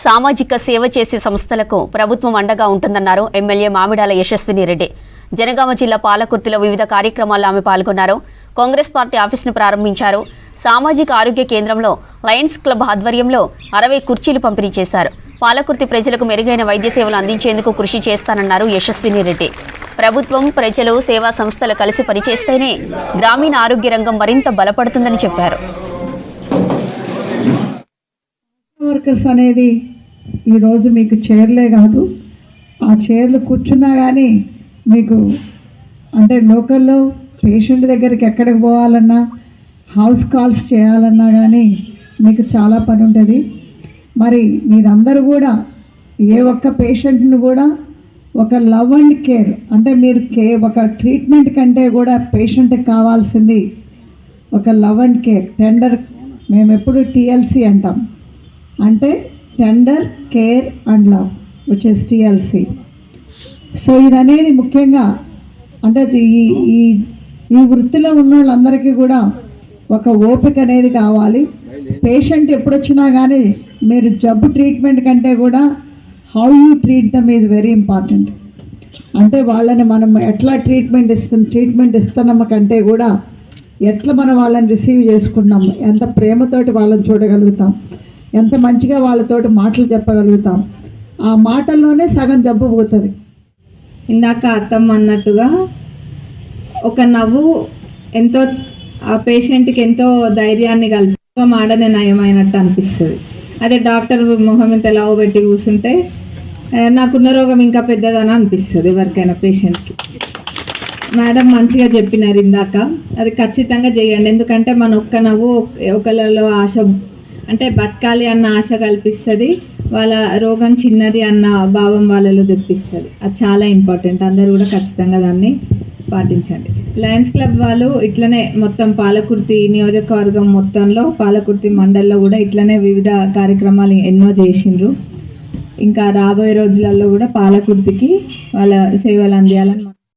సామాజిక సేవ చేసే సంస్థలకు ప్రభుత్వం అండగా ఉంటుందన్నారు ఎమ్మెల్యే మామిడాల యశస్విని రెడ్డి. జనగామ జిల్లా పాలకుర్తిలో వివిధ కార్యక్రమాల్లో ఆమె పాల్గొన్నారు. కాంగ్రెస్ పార్టీ ఆఫీసును ప్రారంభించారు. సామాజిక ఆరోగ్య కేంద్రంలో లయన్స్ క్లబ్ ఆధ్వర్యంలో 60 కుర్చీలు పంపిణీ చేశారు. పాలకుర్తి ప్రజలకు మెరుగైన వైద్య సేవలు అందించేందుకు కృషి చేస్తానన్నారు యశస్విని రెడ్డి. ప్రభుత్వం, ప్రజలు, సేవా సంస్థలు కలిసి పనిచేస్తేనే గ్రామీణ ఆరోగ్య రంగం మరింత బలపడుతుందని చెప్పారు. వర్కర్స్ అనేది ఈరోజు మీకు చైర్లే కాదు, ఆ చైర్లు కూర్చున్నా కానీ మీకు అంటే లోకల్లో పేషెంట్ దగ్గరికి ఎక్కడికి పోవాలన్నా, హౌస్ కాల్స్ చేయాలన్నా కానీ మీకు చాలా పని ఉంటుంది. మరి మీరందరూ కూడా ఏ ఒక్క పేషెంట్ను కూడా ఒక లవ్ అండ్ కేర్ అంటే మీరు ఒక ట్రీట్మెంట్ కంటే కూడా పేషెంట్కి కావాల్సింది ఒక లవ్ అండ్ కేర్, టెండర్. మేము ఎప్పుడు TLC అంటాం, అంటే tender, care and love, which is TLC. So ఇదనేది ముఖ్యంగా అంటే ఈ వృత్తిలో ఉన్న వాళ్ళందరికీ కూడా ఒక ఓపిక అనేది కావాలి. పేషెంట్ ఎప్పుడొచ్చినా కానీ మీరు జబ్బు ట్రీట్మెంట్ కంటే కూడా how you treat them is very important. అంటే వాళ్ళని మనం ఎట్లా ట్రీట్మెంట్ ఇస్తున్నాం కంటే కూడా ఎట్లా మనం వాళ్ళని రిసీవ్ చేసుకున్నాం, ఎంత ప్రేమతోటి వాళ్ళని చూడగలుగుతాం, ఎంత మంచిగా వాళ్ళతోటి మాటలు చెప్పగలుగుతాం, ఆ మాటల్లోనే సగం జబ్బు పోతుంది. ఇందాక అత్తమ్మ అన్నట్టుగా ఒక నవ్వు ఎంతో ఆ పేషెంట్కి ఎంతో ధైర్యాన్ని కలిపి మాడనే నయమైనట్టు అనిపిస్తుంది. అదే డాక్టర్ మొహం ఇంత లావు పెట్టి కూర్చుంటే నాకున్న రోగం ఇంకా పెద్దదని అనిపిస్తుంది ఎవరికైనా పేషెంట్కి. మేడం మంచిగా చెప్పినారు ఇందాక, అది ఖచ్చితంగా చేయండి. ఎందుకంటే మన ఒక్క నవ్వు ఒకళ్ళలో ఆశ అంటే బతకాలి అన్న ఆశ కల్పిస్తుంది, వాళ్ళ రోగం చిన్నది అన్న భావం వాళ్ళలో తెప్పిస్తుంది. అది చాలా ఇంపార్టెంట్. అందరూ కూడా ఖచ్చితంగా దాన్ని పాటించండి. లయన్స్ క్లబ్ వాళ్ళు ఇట్లనే మొత్తం పాలకుర్తి నియోజకవర్గం మొత్తంలో, పాలకుర్తి మండల్లో కూడా ఇట్లనే వివిధ కార్యక్రమాలు ఎన్నో చేసిండ్రు. ఇంకా రాబోయే రోజులలో కూడా పాలకుర్తికి వాళ్ళ సేవలు అందియాలని